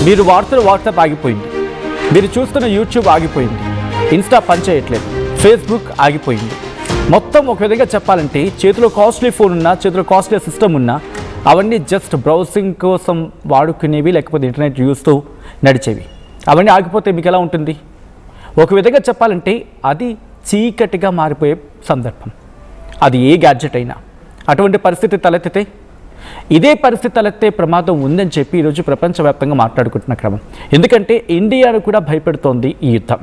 మీరు వాడుతున్న వాట్సాప్ ఆగిపోయింది, మీరు చూస్తున్న యూట్యూబ్ ఆగిపోయింది, ఇన్స్టా పనిచేయట్లేదు, ఫేస్బుక్ ఆగిపోయింది. మొత్తం ఒక విధంగా చెప్పాలంటే చేతిలో కాస్ట్లీ ఫోన్ ఉన్నా, చేతిలో కాస్ట్లీ సిస్టమ్ ఉన్నా అవన్నీ జస్ట్ బ్రౌజింగ్ కోసం వాడుకునేవి, లేకపోతే ఇంటర్నెట్ యూస్తూ నడిచేవి. అవన్నీ ఆగిపోతే మీకు ఎలా ఉంటుంది? ఒక విధంగా చెప్పాలంటే అది చీకటిగా మారిపోయే సందర్భం, అది ఏ గ్యాడ్జెట్ అయినా. అటువంటి పరిస్థితి తలెత్తితే, ఇదే పరిస్థితి తలెత్తే ప్రమాదం ఉందని చెప్పి ఈరోజు ప్రపంచవ్యాప్తంగా మాట్లాడుకుంటున్న క్రమం. ఎందుకంటే ఇండియాను కూడా భయపెడుతోంది ఈ యుద్ధం.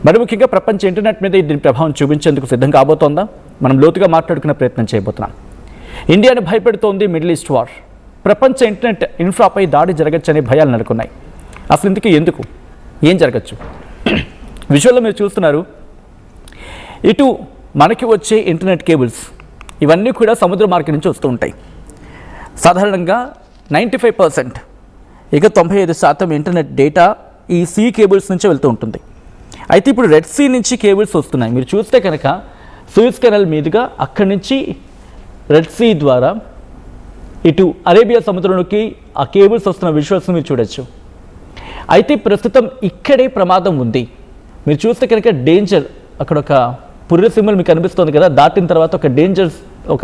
మరి ముఖ్యంగా ప్రపంచ ఇంటర్నెట్ మీద దీని ప్రభావం చూపించేందుకు సిద్ధం కాబోతోందా? మనం లోతుగా మాట్లాడుకునే ప్రయత్నం చేయబోతున్నాం. ఇండియాను భయపెడుతోంది మిడిల్ ఈస్ట్ వార్. ప్రపంచ ఇంటర్నెట్ ఇన్ఫ్రాపై దాడి జరగచ్చనే భయాలు నెలకొన్నాయి. అసలు ఇందుకు ఎందుకు, ఏం జరగచ్చు? విజువల్లో మీరు చూస్తున్నారు, ఇటు మనకి వచ్చే ఇంటర్నెట్ కేబుల్స్ ఇవన్నీ కూడా సముద్ర మార్గం నుంచి వస్తూ ఉంటాయి. సాధారణంగా 95%, ఇక 95% ఇంటర్నెట్ డేటా ఈ సీ కేబుల్స్ నుంచే వెళ్తూ ఉంటుంది. అయితే ఇప్పుడు రెడ్ సీ నుంచి కేబుల్స్ వస్తున్నాయి. మీరు చూస్తే కనుక సూయజ్ కెనాల్ మీదుగా అక్కడి నుంచి రెడ్ సీ ద్వారా ఇటు అరేబియా సముద్రంలోకి ఆ కేబుల్స్ వస్తున్న విజువల్స్ మీరు చూడొచ్చు. అయితే ప్రస్తుతం ఇక్కడే ప్రమాదం ఉంది. మీరు చూస్తే కనుక డేంజర్, అక్కడ ఒక పుర్రె సింబల్ మీకు కనిపిస్తుంది కదా, దాటిన తర్వాత ఒక డేంజర్స్, ఒక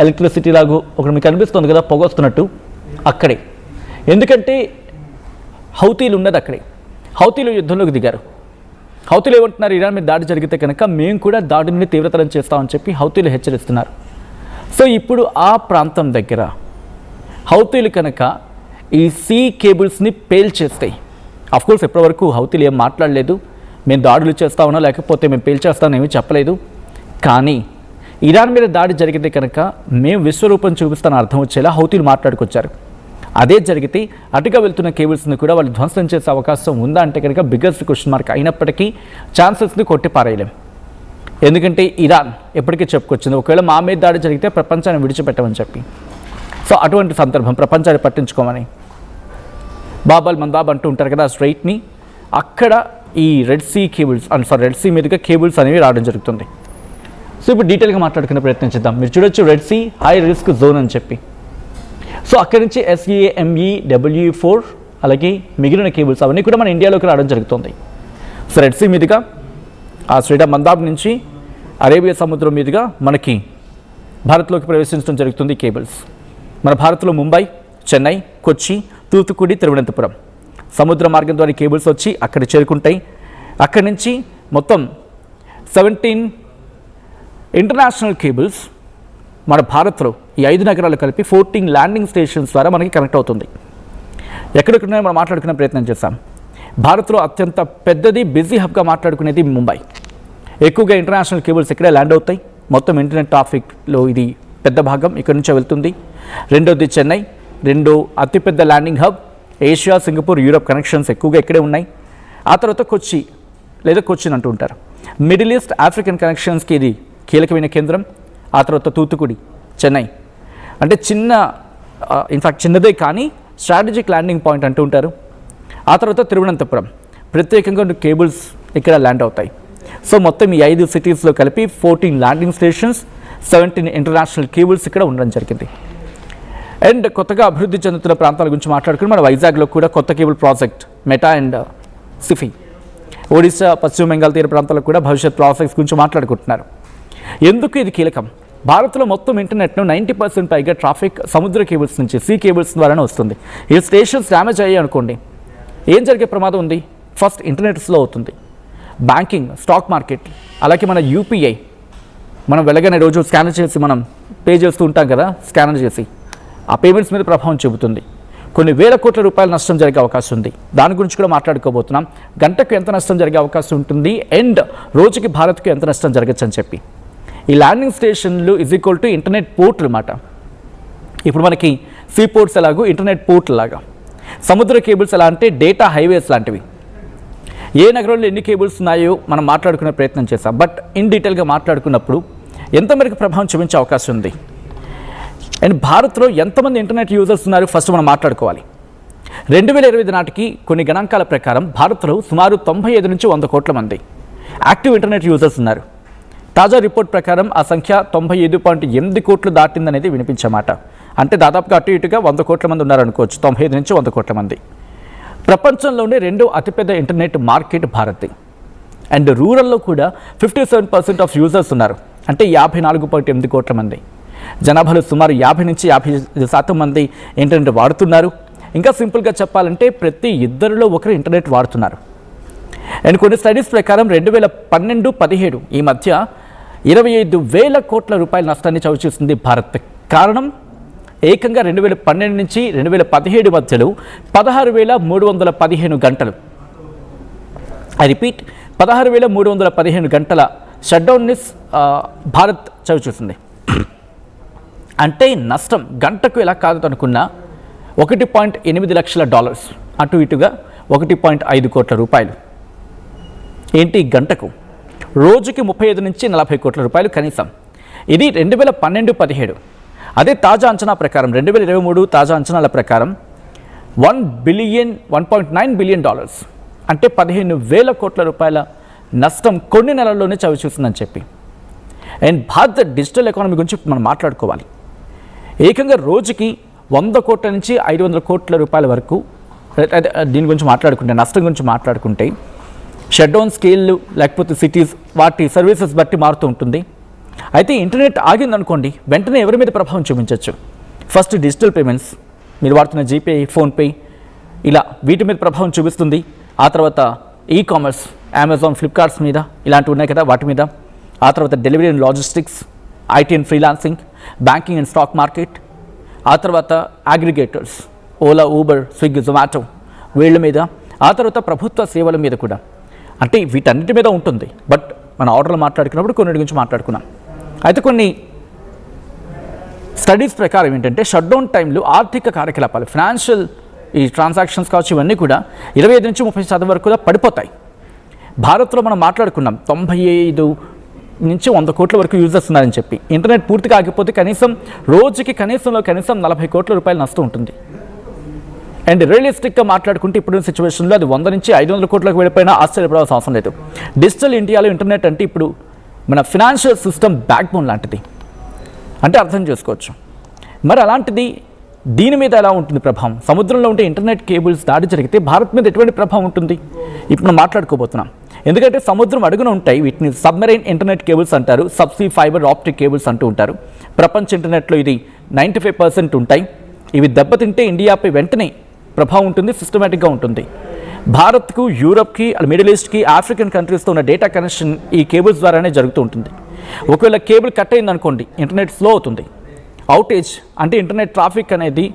ఎలక్ట్రిసిటీ లాగా ఒకటి మీకు కనిపిస్తుంది కదా, పొగ వస్తున్నట్టు అక్కడే. ఎందుకంటే హౌతీలు ఉన్నది అక్కడే. హౌతీలు యుద్ధంలోకి దిగారు. హౌతీలు ఏమంటున్నారు, ఇరాన్ మీద దాడి జరిగితే కనుక మేము కూడా దాడిని తీవ్రతరం చేస్తామని చెప్పి హౌతీలు హెచ్చరిస్తున్నారు. సో ఇప్పుడు ఆ ప్రాంతం దగ్గర హౌతీలు కనుక ఈ సీ కేబుల్స్ని పేల్చేస్తాయి. అఫ్కోర్స్ ఇప్పటివరకు హౌతీలు ఏం మాట్లాడలేదు, మేము దాడులు చేస్తామనో లేకపోతే మేము పేల్చేస్తామని ఏమీ చెప్పలేదు. కానీ ఇరాన్ మీద దాడి జరిగితే కనుక మేము విశ్వరూపం చూపిస్తానని అర్థం వచ్చేలా హౌతీలు మాట్లాడుకొచ్చారు. అదే జరిగితే అటుగా వెళ్తున్న కేబుల్స్ని కూడా వాళ్ళు ధ్వంసం చేసే అవకాశం ఉందా అంటే కనుక బిగ్గెస్ట్ క్వశ్చన్ మార్క్. అయినప్పటికీ ఛాన్సెస్ని కొట్టి పారేయలేం. ఎందుకంటే ఇరాన్ ఎప్పటికీ చెప్పుకొచ్చింది, ఒకవేళ మా మీద దాడి జరిగితే ప్రపంచాన్ని విడిచిపెట్టమని చెప్పి. సో అటువంటి సందర్భం, ప్రపంచాన్ని పట్టించుకోమని బాబాల్ మందాబ్ అంటూ ఉంటారు కదా, స్ట్రైట్ని అక్కడ ఈ red sea cables red sea మీదుగా కేబుల్స్ అనేవి రావడం జరుగుతుంది. సో ఇప్పుడు డీటెయిల్గా మాట్లాడుకునే ప్రయత్నం చేద్దాం. మీరు చూడొచ్చు red sea high risk zone అని చెప్పి. సో అక్కడి నుంచి SAME WE4 అలాగే మిగిలిన కేబుల్స్ అవన్నీ కూడా మన ఇండియాలోకి రావడం జరుగుతుంది. సో రెడ్ సీ మీదుగా ఆ స్ట్రైట్ ఆఫ్ మందాబ్ నుంచి అరేబియా సముద్రం మీదుగా మనకి భారత్లోకి ప్రవేశించడం జరుగుతుంది కేబుల్స్. మన భారత్లో ముంబై, చెన్నై, కొచ్చి, తూతుకుడి, తిరువనంతపురం సముద్ర మార్గం ద్వారా కేబుల్స్ వచ్చి అక్కడ చేరుకుంటాయి. అక్కడి నుంచి మొత్తం 17 ఇంటర్నేషనల్ కేబుల్స్ మన భారత్లో ఈ 5 నగరాలు కలిపి 14 ల్యాండింగ్ స్టేషన్స్ ద్వారా మనకి కనెక్ట్ అవుతుంది. ఎక్కడెక్కడైనా మనం మాట్లాడుకునే ప్రయత్నం చేస్తాం. భారత్లో అత్యంత పెద్దది బిజీ హబ్గా మాట్లాడుకునేది ముంబై. ఎక్కువగా ఇంటర్నేషనల్ కేబుల్స్ ఇక్కడే ల్యాండ్ అవుతాయి. మొత్తం ఇంటర్నెట్ ట్రాఫిక్లో ఇది పెద్ద భాగం ఇక్కడ నుంచే వెళ్తుంది. రెండోది చెన్నై, రెండో అతిపెద్ద landing hub. Asia, Singapore, Europe connections ఎక్కువగా ఇక్కడే ఉన్నాయి. ఆ తర్వాత కొచ్చి లేదా కొచ్చిన్ అంటూ ఉంటారు. మిడిల్ ఈస్ట్, ఆఫ్రికన్ కనెక్షన్స్కి ఇది కీలకమైన కేంద్రం. ఆ తర్వాత తూతుకుడి, చెన్నై అంటే ఇన్ఫ్యాక్ట్ చిన్నదే కానీ స్ట్రాటజిక్ ల్యాండింగ్ పాయింట్ అంటూ ఉంటారు. ఆ తర్వాత తిరువనంతపురం, ప్రత్యేకంగా కేబుల్స్ ఇక్కడ ల్యాండ్ అవుతాయి. సో మొత్తం ఈ 5 సిటీస్లో కలిపి 14 ల్యాండింగ్ స్టేషన్స్, 17 ఇంటర్నేషనల్ కేబుల్స్ ఇక్కడ ఉండడం జరిగింది. అండ్ కొత్తగా అభివృద్ధి చెందుతున్న ప్రాంతాల గురించి మాట్లాడుకుని మన వైజాగ్లో కూడా కొత్త cable project meta and Sify, Odisha, పశ్చిమ బెంగాల్ తీర ప్రాంతాలకు కూడా భవిష్యత్ ప్రాజెక్ట్స్ గురించి మాట్లాడుకుంటున్నారు. ఎందుకు ఇది కీలకం? భారత్లో మొత్తం ఇంటర్నెట్ను 90% పైగా ట్రాఫిక్ సముద్ర కేబుల్స్ నుంచి, సీ కేబుల్స్ ద్వారానే వస్తుంది. ఈ స్టేషన్స్ డ్యామేజ్ అయ్యాయి అనుకోండి, ఏం జరిగే ప్రమాదం ఉంది? ఫస్ట్ ఇంటర్నెట్ స్లో అవుతుంది. బ్యాంకింగ్, స్టాక్ మార్కెట్, అలాగే మన UPI మనం వెళ్ళగానే రోజు స్కానర్ చేసి మనం పే చేస్తూ ఉంటాం కదా, స్కానర్ చేసి ఆ పేమెంట్స్ మీద ప్రభావం చూపుతుంది. కొన్ని వేల కోట్ల రూపాయల నష్టం జరిగే అవకాశం ఉంది. దాని గురించి కూడా మాట్లాడుకోబోతున్నాం. గంటకు ఎంత నష్టం జరిగే అవకాశం ఉంటుంది అండ్ రోజుకి భారత్కు ఎంత నష్టం జరగచ్చు అని చెప్పి. ఈ ల్యాండింగ్ స్టేషన్లు = ఇంటర్నెట్ పోర్ట్లు అన్నమాట. ఇప్పుడు మనకి సీ పోర్ట్స్ ఎలాగో ఇంటర్నెట్ పోర్ట్ లాగా, సముద్ర కేబుల్స్ ఎలా అంటే డేటా హైవేస్ లాంటివి. ఏ నగరంలో ఎన్ని కేబుల్స్ ఉన్నాయో మనం మాట్లాడుకునే ప్రయత్నం చేస్తాం. బట్ ఇన్ డీటెయిల్గా మాట్లాడుకున్నప్పుడు ఎంతమేరకు ప్రభావం చూపించే అవకాశం ఉంది అండ్ భారత్లో ఎంతమంది ఇంటర్నెట్ యూజర్స్ ఉన్నారు ఫస్ట్ మనం మాట్లాడుకోవాలి. 2025 నాటికి కొన్ని గణాంకాల ప్రకారం భారత్లో సుమారు 95 నుంచి 100 కోట్ల మంది యాక్టివ్ ఇంటర్నెట్ యూజర్స్ ఉన్నారు. తాజా రిపోర్ట్ ప్రకారం ఆ సంఖ్య 95.8 కోట్లు దాటిందనేది వినిపించమాట. అంటే దాదాపుగా అటు ఇటుగా 100 కోట్ల మంది ఉన్నారనుకోవచ్చు. 95 నుంచి 100 కోట్ల మంది. ప్రపంచంలోనే రెండో అతిపెద్ద ఇంటర్నెట్ మార్కెట్ భారత్. అండ్ రూరల్లో కూడా 57% ఆఫ్ యూజర్స్ ఉన్నారు. అంటే 54.8 కోట్ల మంది జనాభాలో సుమారు 50 నుంచి 55% మంది ఇంటర్నెట్ వాడుతున్నారు. ఇంకా సింపుల్గా చెప్పాలంటే ప్రతి ఇద్దరిలో ఒకరు ఇంటర్నెట్ వాడుతున్నారు. అండ్ కొన్ని స్టడీస్ ప్రకారం 2012-17 ఈ మధ్య 25,000 కోట్ల రూపాయల నష్టాన్ని చవిచూసింది భారత్. కారణం ఏకంగా 2012 నుంచి 2017 మధ్యలో 16,315 గంటలు, ఐ రిపీట్ 16,315 గంటల షట్డౌన్ని భారత్ చవిచూసింది. అంటే నష్టం గంటకు ఎలా కాదు అనుకున్నా $1.8 లక్షల, అటు ఇటుగా 1.5 కోట్ల రూపాయలు. ఏంటి గంటకు? రోజుకి 35 నుంచి 40 కోట్ల రూపాయలు కనీసం. ఇది 2012-17. అదే తాజా అంచనా ప్రకారం 2023 తాజా అంచనాల ప్రకారం $1.9 బిలియన్, అంటే 15,000 కోట్ల రూపాయల నష్టం కొన్ని నెలల్లోనే చవిచూసిందని చెప్పి. అండ్ భారత డిజిటల్ ఎకానమీ గురించి మనం మాట్లాడుకోవాలి. ఏకంగా రోజుకి 100 కోట్ల నుంచి 500 కోట్ల రూపాయల వరకు దీని గురించి మాట్లాడుకుంటే, నష్టం గురించి మాట్లాడుకుంటే షట్డౌన్ స్కేల్ లేకపోతే సిటీస్ వాటి సర్వీసెస్ బట్టి మారుతూ ఉంటుంది. అయితే ఇంటర్నెట్ ఆగిందనుకోండి, వెంటనే ఎవరి మీద ప్రభావం చూపించవచ్చు? ఫస్ట్ డిజిటల్ పేమెంట్స్, మీరు వాడుతున్న జీపే, ఫోన్పే, ఇలా వీటి మీద ప్రభావం చూపిస్తుంది. ఆ తర్వాత ఈ-కామర్స్, అమెజాన్, ఫ్లిప్కార్ట్స్ మీద ఇలాంటివి ఉన్నాయి కదా, వాటి మీద. ఆ తర్వాత delivery and logistics, IT and freelancing, banking and stock market. ఆ తర్వాత aggregators, Ola, Uber, Swiggy, Zomato వీళ్ళ మీద. ఆ తర్వాత ప్రభుత్వ సేవల మీద కూడా. అంటే వీటన్నిటి మీద ఉంటుంది. బట్ మన ఆర్డర్లు మాట్లాడుకున్నప్పుడు కొన్నిటి గురించి మాట్లాడుకున్నాం. అయితే కొన్ని స్టడీస్ ప్రకారం ఏంటంటే షట్డౌన్ టైంలో ఆర్థిక కార్యకలాపాలు, ఫైనాన్షియల్ ఈ ట్రాన్సాక్షన్స్ కావచ్చు, ఇవన్నీ కూడా 25 నుంచి 30% వరకు కూడా పడిపోతాయి. భారత్లో మనం మాట్లాడుకున్నాం 95 నుంచి 100 కోట్ల వరకు యూజర్స్ ఉన్నారని చెప్పి. ఇంటర్నెట్ పూర్తిగా ఆగిపోతే కనీసం రోజుకి కనీసం 40 కోట్ల రూపాయలు నష్టం ఉంటుంది. అండ్ రియలిస్టిక్గా మాట్లాడుకుంటే ఇప్పుడున్న సిచ్యువేషన్లో అది 100 నుంచి 500 కోట్లకు వెళ్ళిపోయినా ఆశ్చర్యపడాల్సిన అవసరం లేదు. డిజిటల్ ఇండియాలో ఇంటర్నెట్ అంటే ఇప్పుడు మన ఫినాన్షియల్ సిస్టమ్ బ్యాక్ బోన్ లాంటిది అంటే అర్థం చేసుకోవచ్చు. మరి అలాంటిది దీని మీద ఎలా ఉంటుంది ప్రభావం? సముద్రంలో ఉంటే ఇంటర్నెట్ కేబుల్స్ దాడి జరిగితే భారత్ మీద ఎటువంటి ప్రభావం ఉంటుంది ఇప్పుడు మనం మాట్లాడుకోబోతున్నాం. ఎందుకంటే సముద్రం అడుగున ఉంటాయి, వీటిని సబ్మెరైన్ ఇంటర్నెట్ కేబుల్స్ అంటారు, సబ్సీ ఫైబర్ ఆప్టిక్ కేబుల్స్ అంటూ ఉంటారు. ప్రపంచ ఇంటర్నెట్లో ఇది 95% ఉంటాయి. ఇవి దెబ్బతింటే ఇండియాపై వెంటనే ప్రభావం ఉంటుంది, సిస్టమేటిక్గా ఉంటుంది. భారత్కు, యూరప్కి, మిడిల్ ఈస్ట్కి, ఆఫ్రికన్ కంట్రీస్తో ఉన్న డేటా కనెక్షన్ ఈ కేబుల్స్ ద్వారానే జరుగుతూ ఉంటుంది. ఒకవేళ కేబుల్ కట్ అయిందనుకోండి, ఇంటర్నెట్ స్లో అవుతుంది. అవుటేజ్ అంటే ఇంటర్నెట్ ట్రాఫిక్ అనేది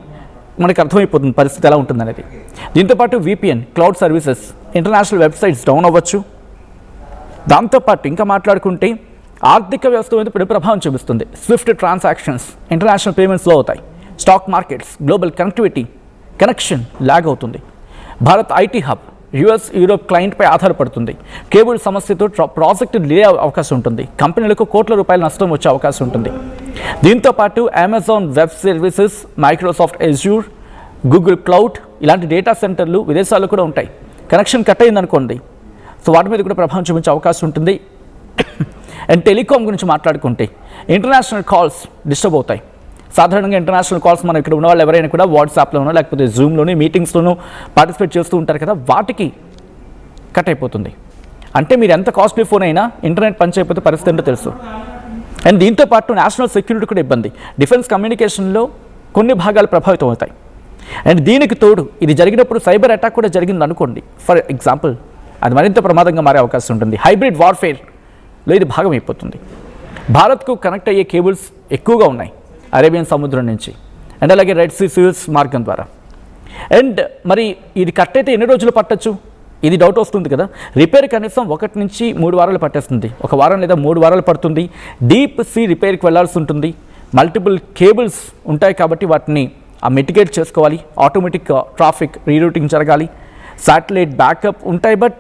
మనకు అర్థమైపోతుంది పరిస్థితి ఎలా ఉంటుంది అనేది. దీంతోపాటు VPN, cloud services, international websites down అవ్వచ్చు. దాంతోపాటు ఇంకా మాట్లాడుకుంటే ఆర్థిక వ్యవస్థ మీద ఇప్పుడు ప్రభావం చూపిస్తుంది. Swift transactions, international payments slow అవుతాయి. Stock markets, global connection lag అవుతుంది. Bharat IT hub, US, Europe క్లయింట్పై ఆధారపడుతుంది. కేబుల్ సమస్యతో ప్రాజెక్టు డిలే అవకాశం ఉంటుంది. కంపెనీలకు కోట్ల రూపాయల నష్టం వచ్చే అవకాశం ఉంటుంది. దీంతోపాటు Amazon web services, Microsoft Azure, Google cloud ఇలాంటి డేటా సెంటర్లు విదేశాల్లో కూడా ఉంటాయి. కనెక్షన్ కట్ అయిందనుకోండి, సో వాటి మీద కూడా ప్రభావం చూపించే అవకాశం ఉంటుంది. అండ్ టెలికాం గురించి మాట్లాడుకుంటే ఇంటర్నేషనల్ కాల్స్ డిస్టర్బ్ అవుతాయి. సాధారణంగా ఇంటర్నేషనల్ కాల్స్ మనం ఇక్కడ ఉన్న వాళ్ళు ఎవరైనా కూడా వాట్సాప్లోనో లేకపోతే జూమ్లోనూ మీటింగ్స్లోనూ పార్టిసిపేట్ చేస్తూ ఉంటారు కదా, వాటికి కట్ అయిపోతుంది. అంటే మీరు ఎంత కాస్ట్లీ ఫోన్ అయినా ఇంటర్నెట్ పనిచేయకపోతే పరిస్థితి ఏంటో తెలుసు. అండ్ దీంతోపాటు నేషనల్ సెక్యూరిటీ కూడా ఇబ్బంది. డిఫెన్స్ కమ్యూనికేషన్లో కొన్ని భాగాలు ప్రభావితం అవుతాయి. అండ్ దీనికి తోడు ఇది జరిగినప్పుడు సైబర్ అటాక్ కూడా జరిగింది అనుకోండి, ఫర్ ఎగ్జాంపుల్, అది మరింత ప్రమాదంగా మారే అవకాశం ఉంటుంది. హైబ్రిడ్ వార్ఫేర్లో ఇది భాగం అయిపోతుంది. భారత్కు కనెక్ట్ అయ్యే కేబుల్స్ ఎక్కువగా ఉన్నాయి అరేబియన్ సముద్రం నుంచి, అండ్ అలాగే రెడ్ సీ సూయజ్ మార్గం ద్వారా. అండ్ మరి ఇది కట్ అయితే ఎన్ని రోజులు పట్టచ్చు, ఇది డౌట్ వస్తుంది కదా. రిపేర్ కనీసం 1 నుంచి 3 వారాలు పట్టేస్తుంది. 1 వారం లేదా 3 వారాలు పడుతుంది. డీప్ సీ రిపేర్కి వెళ్లాల్సి ఉంటుంది. మల్టిపుల్ కేబుల్స్ ఉంటాయి కాబట్టి వాటిని మిటిగేట్ చేసుకోవాలి. ఆటోమేటిక్ ట్రాఫిక్ రీరూటింగ్ జరగాలి. శాటిలైట్ బ్యాకప్ ఉంటాయి. బట్